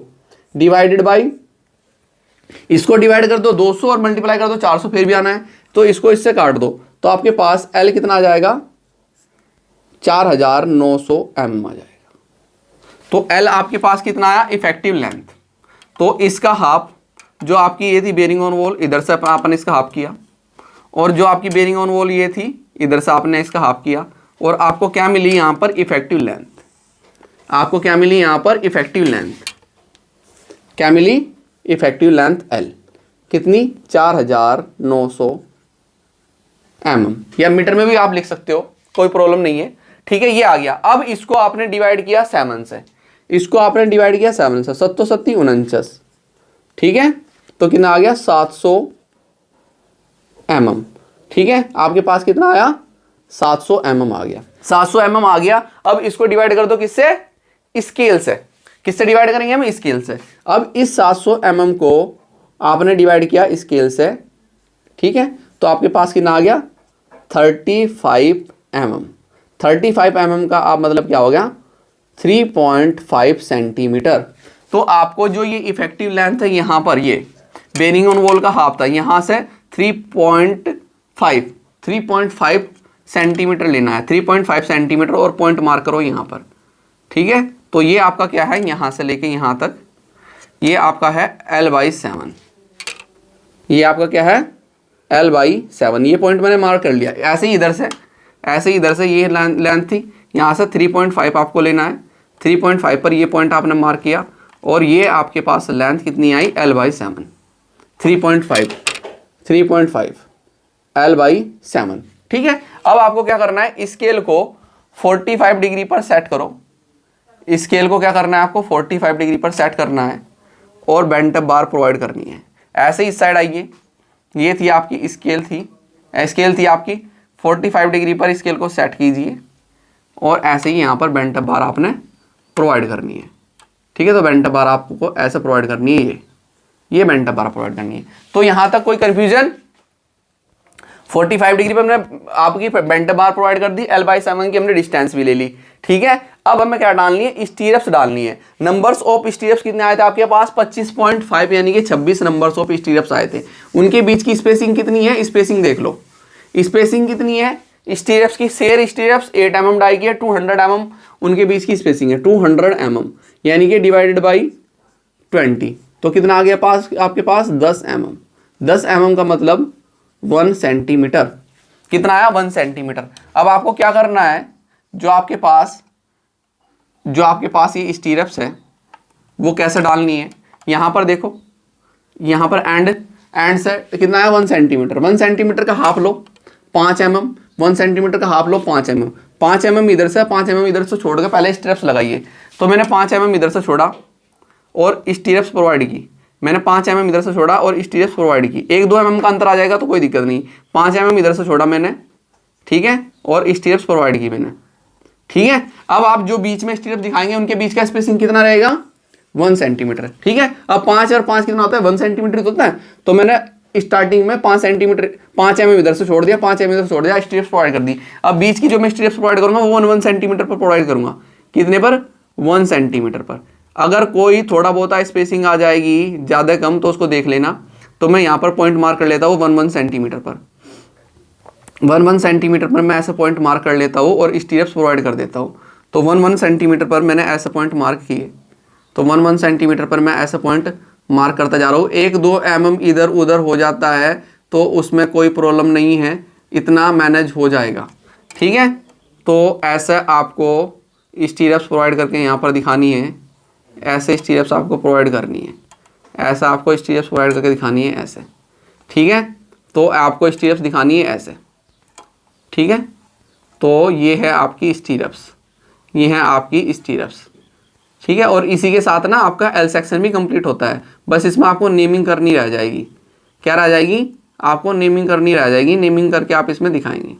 डिवाइडेड बाई, इसको डिवाइड कर दो 200 और मल्टीप्लाई कर दो 400, फिर भी आना है तो इसको इससे काट दो, तो आपके पास L कितना आ जाएगा 4900 mm आ जाएगा। तो L आपके पास कितना आया इफेक्टिव लेंथ, तो इसका हाफ जो आपकी ये थी बेरिंग ऑन वॉल, इधर से आपने इसका हाफ किया, और जो आपकी बेरिंग ऑन वॉल ये थी इधर से आपने इसका हाफ किया, और आपको क्या मिली यहां पर इफेक्टिव लेंथ, आपको क्या मिली यहां पर इफेक्टिव लेंथ, क्या मिली इफेक्टिव लेंथ L कितनी 4900 mm, या मीटर में भी आप लिख सकते हो, कोई प्रॉब्लम नहीं है, ठीक है। ये आ गया। अब इसको आपने डिवाइड किया 7 से, इसको आपने डिवाइड किया 7 से, 7 7 49, ठीक है, तो कितना आ गया 700 mm, ठीक है। आपके पास कितना आया 700 mm आ गया, 700 mm आ गया। अब इसको डिवाइड कर दो किससे, स्केल से, किससे डिवाइड करेंगे हम स्केल से। अब इस 700 mm को आपने डिवाइड किया स्केल से, ठीक है, तो आपके पास कितना आ गया 35 mm, 35 mm का आप मतलब क्या हो गया 3.5 सेंटीमीटर। तो आपको जो ये इफेक्टिव लेंथ है यहाँ पर, ये बेरिंग ऑन वॉल का हाफ था, यहाँ से 3.5 सेंटीमीटर लेना है, 3.5 सेंटीमीटर, और पॉइंट मार्क करो यहाँ पर, ठीक है। तो ये आपका क्या है यहाँ से लेके यहाँ तक, ये आपका है L/7, ये आपका क्या है L/7, ये पॉइंट मैंने मार्क कर लिया। ऐसे ही इधर से, ऐसे ही इधर से ये लेंथ थी, यहाँ से 3.5 आपको लेना है, 3.5 पर ये पॉइंट आपने मार्क किया, और ये आपके पास लेंथ कितनी आई L/7, 3.5 L/7, ठीक है। अब आपको क्या करना है स्केल को 45 डिग्री पर सेट करो, स्केल को क्या करना है आपको 45 डिग्री पर सेट करना है, और बेंट अप बार प्रोवाइड करनी है। ऐसे इस साइड आइए, ये थी आपकी स्केल थी, स्केल थी आपकी 45 डिग्री पर, स्केल को सेट कीजिए, और ऐसे ही यहाँ पर बेंट अप बार आपने प्रोवाइड करनी है, ठीक है। तो बेंट अप बार आपको ऐसे प्रोवाइड करनी है, ये बेंट अप बार प्रोवाइड करनी है। तो यहाँ तक कोई कंफ्यूजन, 45 डिग्री पर हमने आपकी बेंट अप बार प्रोवाइड कर दी, L/7 की हमने डिस्टेंस भी ले ली, ठीक है। अब हमें क्या डालनी है स्टीरप्स डालनी है। नंबर्स ऑफ स्टीरप्स कितने आए थे आपके पास 25.5, यानी कि 26 नंबर्स ऑफ स्टीरप्स आए थे। उनके बीच की स्पेसिंग कितनी है, स्पेसिंग देख लो, स्पेसिंग कितनी है स्टीरप्स की, शेयर स्टीरप्स 8 mm डाई की है, 200 mm उनके बीच की स्पेसिंग है 200 mm, यानी कि डिवाइडेड बाई 20, तो कितना आ गया पास आपके पास 10 mm, 10 mm का मतलब 1 सेंटीमीटर, कितना आया 1 सेंटीमीटर। अब आपको क्या करना है, जो आपके पास ये स्टीरप्स है वो कैसे डालनी है, यहाँ पर देखो, यहाँ पर एंड से कितना है 1 सेंटीमीटर, 1 सेंटीमीटर का हाफ लो 5 mm, 1 सेंटीमीटर का हाफ लो 5 mm, 5 mm इधर से 5 mm इधर से छोड़ के पहले स्टीरप्स लगाइए। तो मैंने 5 mm इधर से छोड़ा और स्टीरप्स प्रोवाइड की, मैंने 5 mm इधर से छोड़ा और स्टीरप्स प्रोवाइड की, 1-2 mm का अंतर आ जाएगा तो कोई दिक्कत नहीं, 5 mm इधर से छोड़ा मैंने, ठीक है, और स्टीरप्स प्रोवाइड की मैंने, ठीक है। अब आप जो बीच में स्टीरप दिखाएंगे उनके बीच का स्पेसिंग कितना रहेगा 1 सेंटीमीटर, ठीक है। अब 5 और 5 कितना होता है 1 सेंटीमीटर होता है, तो मैंने स्टार्टिंग में 5 सेंटीमीटर 5 mm इधर से छोड़ दिया, 5 mm इधर से छोड़ दिया, स्ट्रिप्स प्रोवाइड कर दी। अब बीच की जो मैं स्ट्रिप्स प्रोवाइड करूंगा वो 1 सेंटीमीटर पर प्रोवाइड करूंगा, कितने पर 1 सेंटीमीटर पर। अगर कोई थोड़ा बहुत स्पेसिंग आ जाएगी ज़्यादा कम तो उसको देख लेना। तो मैं यहाँ पर पॉइंट मार्क कर लेता हूँ 1 सेंटीमीटर पर, 1 सेंटीमीटर पर मैं ऐसा पॉइंट मार्क कर लेता हूँ और स्टीरप्स प्रोवाइड कर देता हूँ। तो 1 सेंटीमीटर पर मैंने ऐसा पॉइंट मार्क किए, तो 1 सेंटीमीटर पर मैं ऐसा पॉइंट मार्क करता जा रहा हूँ। 1-2 mm इधर उधर हो जाता है तो उसमें कोई प्रॉब्लम नहीं है, इतना मैनेज हो जाएगा, ठीक है। तो ऐसा आपको स्टीरप्स प्रोवाइड करके यहाँ पर दिखानी है, ऐसे स्टीरप्स आपको प्रोवाइड करनी है, ऐसा आपको स्टीरप्स प्रोवाइड करके दिखानी है ऐसे, ठीक है। तो आपको स्टीरप्स दिखानी है ऐसे, ठीक है। तो ये है आपकी स्टीरप्स, ये है आपकी स्टीरप्स, ठीक है। और इसी के साथ ना आपका एल सेक्शन भी कंप्लीट होता है। बस इसमें आपको नेमिंग करनी रह जाएगी। क्या रह जाएगी? आपको नेमिंग करनी रह जाएगी। नेमिंग करके आप इसमें दिखाएंगे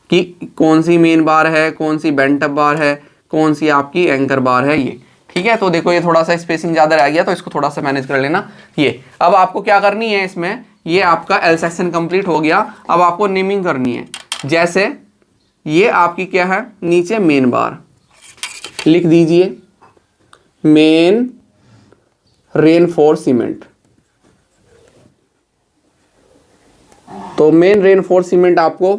कि कौन सी मेन बार है, कौन सी बेंट अप बार है, कौन सी आपकी एंकर बार है, ये, ठीक है। तो देखो ये थोड़ा सा स्पेसिंग ज़्यादा रह गया तो इसको थोड़ा सा मैनेज कर लेना। ये अब आपको क्या करनी है इसमें, ये आपका एल सेक्शन कंप्लीट हो गया। अब आपको नेमिंग करनी है। जैसे ये आपकी क्या है, नीचे मेन बार लिख दीजिए, मेन रेनफोर्स सीमेंट। तो मेन रेनफोर्स सीमेंट आपको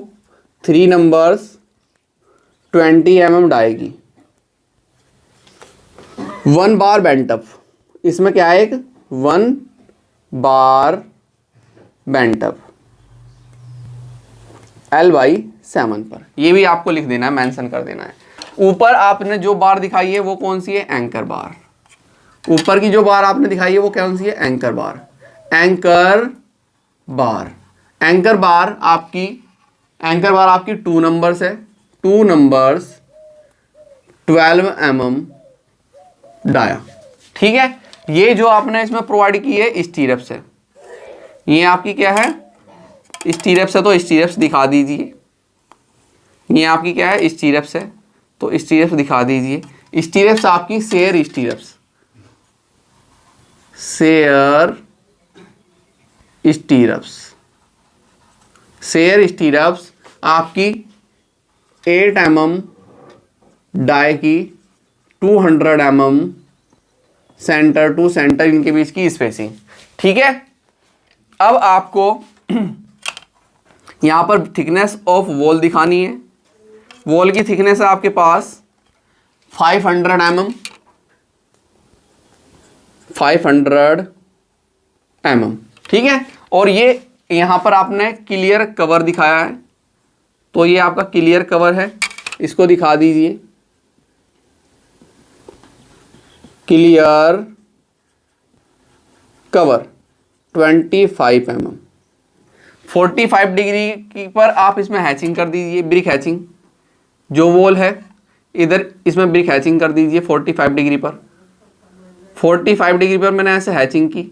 3 नंबर्स 20 mm डालेगी। 1 बार बेंट अप, इसमें क्या है, एक 1 बार बेंट अप L/7 पर, ये भी आपको लिख देना है, मेंशन कर देना है। ऊपर आपने जो बार दिखाई है वो कौन सी है, एंकर बार। ऊपर की जो बार आपने दिखाई है वो कौन सी है, एंकर बार। एंकर बार, एंकर बार आपकी 2 नंबर्स है, 2 नंबर्स 12 mm डाया, ठीक है। ये जो आपने इसमें प्रोवाइड की है स्टीरप्स है, ये आपकी क्या है, स्टीरप्स है। तो स्टीरप्स दिखा दीजिए। ये आपकी क्या है, स्टीरप्स है, तो स्टीरप्स दिखा दीजिए। स्टीरप्स आपकी share stirrups, share stirrups, share stirrups आपकी 8 mm डाई की, 200 mm सेंटर टू सेंटर इनके बीच की स्पेसिंग, ठीक है। अब आपको यहां पर थिकनेस ऑफ वॉल दिखानी है। वॉल की थिकनेस है आपके पास 500 mm, 500 mm, ठीक है। और ये यहां पर आपने क्लियर कवर दिखाया है, तो ये आपका क्लियर कवर है, इसको दिखा दीजिए। क्लियर कवर 25 mm, 45 डिग्री की पर आप इसमें हैचिंग कर दीजिए, ब्रिक हैचिंग। जो वॉल है इधर इसमें ब्रिक हैचिंग कर दीजिए 45 डिग्री पर। 45 डिग्री पर मैंने ऐसे हैचिंग की,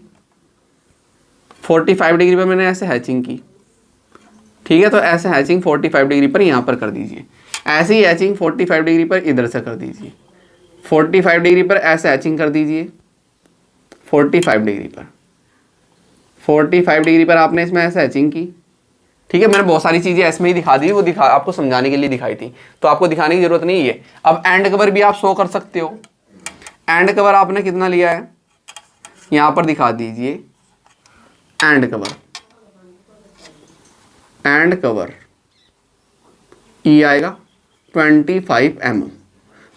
45 डिग्री पर मैंने ऐसे हैचिंग की, ठीक है। तो ऐसे हैचिंग 45 डिग्री पर यहाँ पर कर दीजिए। ऐसे ही हैचिंग 45 डिग्री पर इधर से कर दीजिए, 45 डिग्री पर ऐसे हैचिंग कर दीजिए, 45 डिग्री पर, 45 डिग्री पर आपने इसमें ऐसे हैचिंग की, ठीक है। मैंने बहुत सारी चीज़ें इसमें ही दिखा दी, वो आपको समझाने के लिए दिखाई थी, तो आपको दिखाने की जरूरत नहीं है। अब एंड कवर भी आप शो कर सकते हो। एंड कवर आपने कितना लिया है, यहाँ पर दिखा दीजिए। एंड कवर, एंड कवर ई आएगा 25 mm।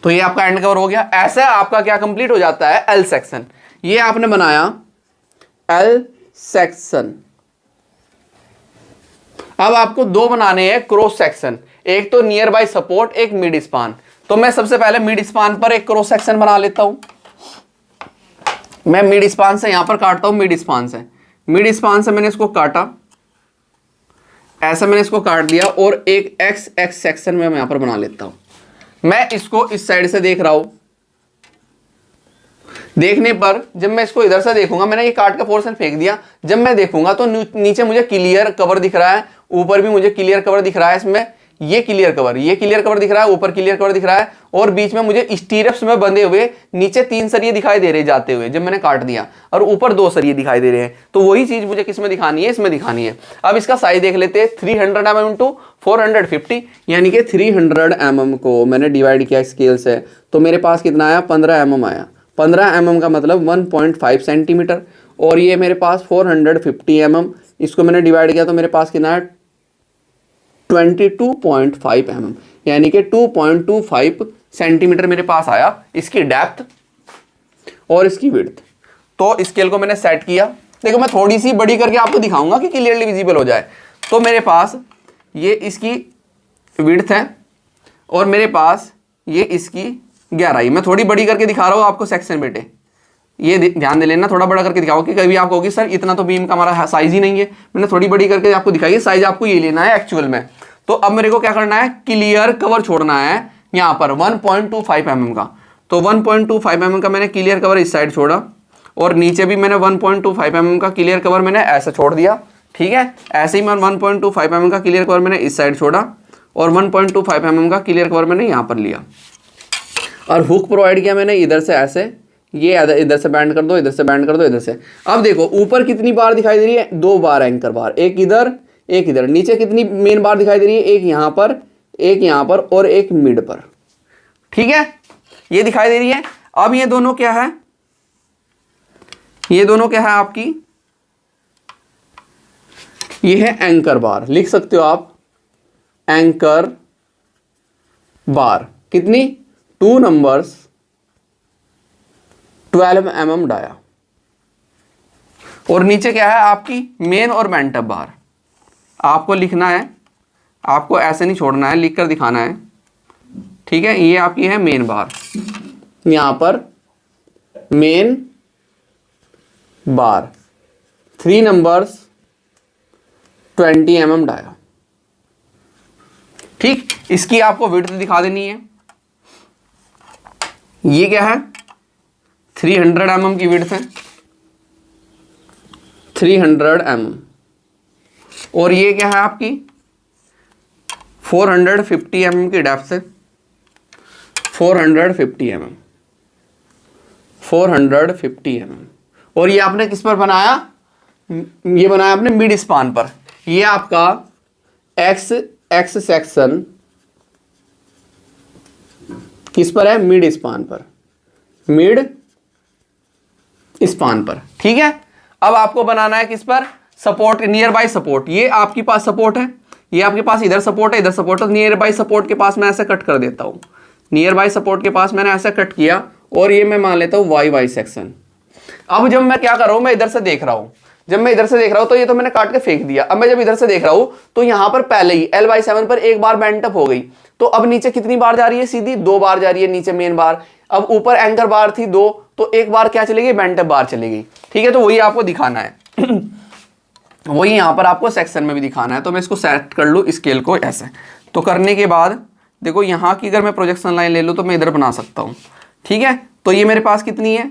तो ये आपका एंड कवर हो गया। ऐसे आपका क्या कंप्लीट हो जाता है, एल सेक्शन। ये आपने बनाया एल सेक्शन। अब आपको 2 बनाने हैं क्रॉस सेक्शन, एक तो नियर बाय सपोर्ट, एक मिड स्पान। तो मैं सबसे पहले मिड स्पान पर एक क्रॉस सेक्शन बना लेता हूं। मैं मिड स्पान से यहां पर काटता हूं, मिड स्पान से, मिड स्पान से मैंने इसको काटा, ऐसा मैंने इसको काट दिया और एक एक्स एक्स सेक्शन में मैं यहां पर बना लेता हूं। मैं इसको इस साइड से देख रहा हूं, देखने पर जब मैं इसको इधर से देखूंगा, मैंने ये काट का पोर्शन फेंक दिया, जब मैं देखूंगा तो नीचे मुझे क्लियर कवर दिख रहा है, ऊपर भी मुझे क्लियर कवर दिख रहा है। इसमें ये क्लियर कवर दिख रहा है, ऊपर क्लियर कवर दिख रहा है, और बीच में मुझे स्टीरप्स में बंधे हुए नीचे 3 सरिये दिखाई दे रहे जाते हुए जब मैंने काट दिया, और ऊपर 2 सरिये दिखाई दे रहे हैं। तो वही चीज मुझे किस में दिखानी है, इसमें दिखानी है। अब इसका साइज देख लेते हैं, 300 mm टू 450, यानी कि 300 mm को मैंने डिवाइड किया स्केल से, तो मेरे पास कितना आया, 15 mm आया। 15 mm का मतलब 1.5 सेंटीमीटर, और ये मेरे पास 450 mm, इसको मैंने डिवाइड किया तो मेरे पास कितना है 22.5 mm, यानी कि 2.25 सेंटीमीटर मेरे पास आया इसकी डेप्थ और इसकी विड्थ। तो स्केल को मैंने सेट किया। देखो मैं थोड़ी सी बड़ी करके आपको दिखाऊंगा कि क्लियरली विजिबल हो जाए। तो मेरे पास ये इसकी विड्थ है और मेरे पास ये इसकी गहराई। मैं थोड़ी बड़ी करके दिखा रहा हूँ आपको सेक्शन बेटे, ये ध्यान दे लेना, थोड़ा बड़ा करके दिखाओ कि कभी आपको होगी सर इतना तो बीम का हमारा साइज ही नहीं है। मैंने थोड़ी बड़ी करके आपको दिखाई है, साइज आपको ये लेना है एक्चुअल में। तो अब मेरे को क्या करना है, क्लियर कवर छोड़ना है यहाँ पर 1.25 mm का। तो 1.25 mm का मैंने क्लियर कवर इस साइड छोड़ा और नीचे भी मैंने 1.25 mm का क्लियर कवर मैंने ऐसे छोड़ दिया। ठीक है, ऐसे ही मैं 1.25 mm का क्लियर कवर मैंने इस साइड छोड़ा और 1.25 mm का क्लियर कवर मैंने यहाँ पर लिया और हुक प्रोवाइड किया मैंने इधर से ऐसे, ये इधर से बैंड कर दो, इधर से बैंड कर दो, इधर से। अब देखो ऊपर कितनी बार दिखाई दे रही है, 2 बार एंकर बार, एक इधर एक इधर। नीचे कितनी मेन बार दिखाई दे रही है, एक यहाँ पर, एक यहाँ पर और एक मिड पर। ठीक है, ये दिखाई दे रही है। अब ये दोनों क्या है, ये दोनों क्या है आपकी, ये है एंकर बार, लिख सकते हो आप एंकर बार। कितनी, 2 नंबर्स 12 mm डाया। और नीचे क्या है आपकी मेन और बैंटअप बार। आपको लिखना है, आपको ऐसे नहीं छोड़ना है, लिख कर दिखाना है। ठीक है, ये आपकी है मेन बार, यहां पर main bar 3 numbers 20 mm dia. ठीक, इसकी आपको विड्थ दिखा देनी है। ये क्या है, 300 mm की विड्थ है, 300 mm। और ये क्या है आपकी 450 mm की डेप्थ है, 450 mm, 450 mm। और ये आपने किस पर बनाया, ये बनाया आपने मिड स्पान पर। ये आपका एक्स सेक्शन किस पर है, मिड स्पान पर, मिड स्पान पर। ठीक है, अब आपको बनाना है किस पर, सपोर्ट, नियर बाय सपोर्ट। ये आपके पास सपोर्ट है, ये आपके पास इधर सपोर्ट है, इधर सपोर्ट है। नियर बाय सपोर्ट के पास मैं ऐसे कट कर देता हूं, नियर बाय सपोर्ट के पास मैंने ऐसे कट किया और ये मैं मान लेता हूं वाई सेक्शन। अब जब मैं क्या कर रहा हूं, मैं इधर से देख रहा हूं, जब मैं इधर से देख रहा हूं तो ये तो मैंने काट के फेंक दिया। अब मैं जब इधर से देख रहा हूं तो यहां पर पहले ही L/7 पर एक बार बेंट अप हो गई। तो अब नीचे कितनी बार जा रही है, सीधी 2 बार जा रही है नीचे मेन बार। अब ऊपर एंकर बार थी 2, तो एक बार क्या चली गई, बेंट अप बार चली गई। ठीक है, तो वही आपको दिखाना है वही यहां पर आपको सेक्शन में भी दिखाना है। तो मैं इसको सेट कर लूँ स्केल को ऐसे। तो करने के बाद देखो यहाँ की अगर मैं प्रोजेक्शन लाइन ले लूँ तो मैं इधर बना सकता हूँ। ठीक है, तो ये मेरे पास कितनी है,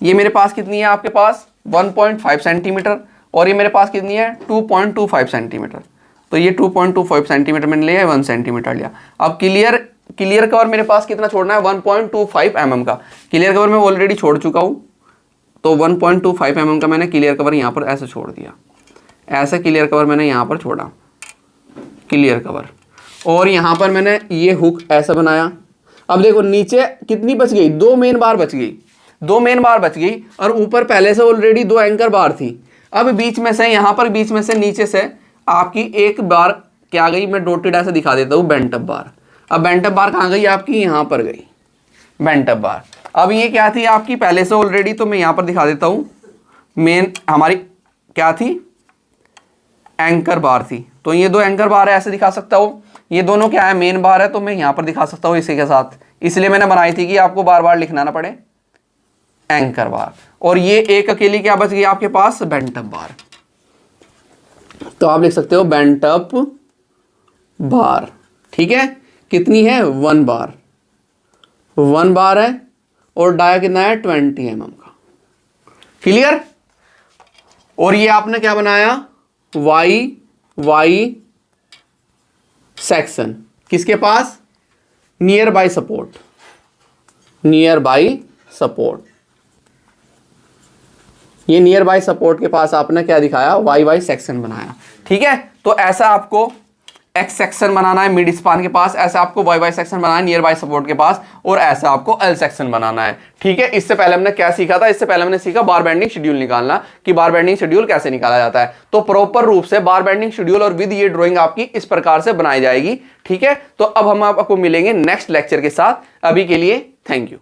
ये मेरे पास कितनी है आपके पास 1.5 सेंटीमीटर और ये मेरे पास कितनी है 2.25 सेंटीमीटर। तो ये 2.25 सेंटीमीटर मैंने लिया है, 1 सेंटीमीटर लिया। अब क्लियर कवर मेरे पास कितना छोड़ना है, 1.25 mm का क्लियर कवर मैं ऑलरेडी छोड़ चुका हूँ। तो 1.25 mm का मैंने क्लियर कवर यहाँ पर ऐसे छोड़ दिया, ऐसे क्लियर कवर मैंने यहाँ पर छोड़ा क्लियर कवर। और यहाँ पर मैंने ये हुक ऐसा बनाया। अब देखो नीचे कितनी बच गई, 2 मेन बार बच गई, 2 मेन बार बच गई और ऊपर पहले से ऑलरेडी 2 एंकर बार थी। अब बीच में से यहाँ पर बीच में से नीचे से आपकी एक बार क्या गई, मैं डॉटेड ऐसे दिखा देता हूँ, बेंट अप बार। अब बेंट अप बार कहाँ गई आपकी, यहाँ पर गई बेंट अप बार। अब ये क्या थी आपकी पहले से ऑलरेडी, तो मैं यहाँ पर दिखा देता हूँ, मेन हमारी क्या थी, एंकर बार थी। तो ये 2 एंकर बार है, ऐसे दिखा सकता हूँ। ये दोनों क्या है, मेन बार है, तो मैं यहाँ पर दिखा सकता हूँ इसी के साथ। इसलिए मैंने बनाई थी कि आपको बार बार लिखना ना पड़े, एंकर बार। और ये एक अकेली क्या बच गई आपके पास, बेंट अप बार। तो आप लिख सकते हो बेंट अप बार। ठीक है, कितनी है 1 बार, 1 बार है और डाया कितना है 20 mm का। क्लियर। और ये आपने क्या बनाया, वाई सेक्शन किसके पास, nearby support, nearby support. ये नियर बाय सपोर्ट के पास आपने क्या दिखाया, वाई सेक्शन बनाया। ठीक है, तो ऐसा आपको एक्स सेक्शन बनाना है मिड स्पान के पास, ऐसा आपको वाई वाई सेक्शन बनाना है नियर बाय सपोर्ट के पास, और ऐसा आपको एल सेक्शन बनाना है। ठीक है, इससे पहले हमने क्या सीखा था? इससे पहले हमने सीखा बार बेंडिंग शेड्यूल निकालना, कि बार बेंडिंग शेड्यूल कैसे निकाला जाता है। तो प्रॉपर रूप से बार बेंडिंग शेड्यूल और विद ये ड्राइंग आपकी इस प्रकार से बनाई जाएगी। ठीक है, तो अब हम आपको मिलेंगे नेक्स्ट लेक्चर के साथ। अभी के लिए थैंक यू।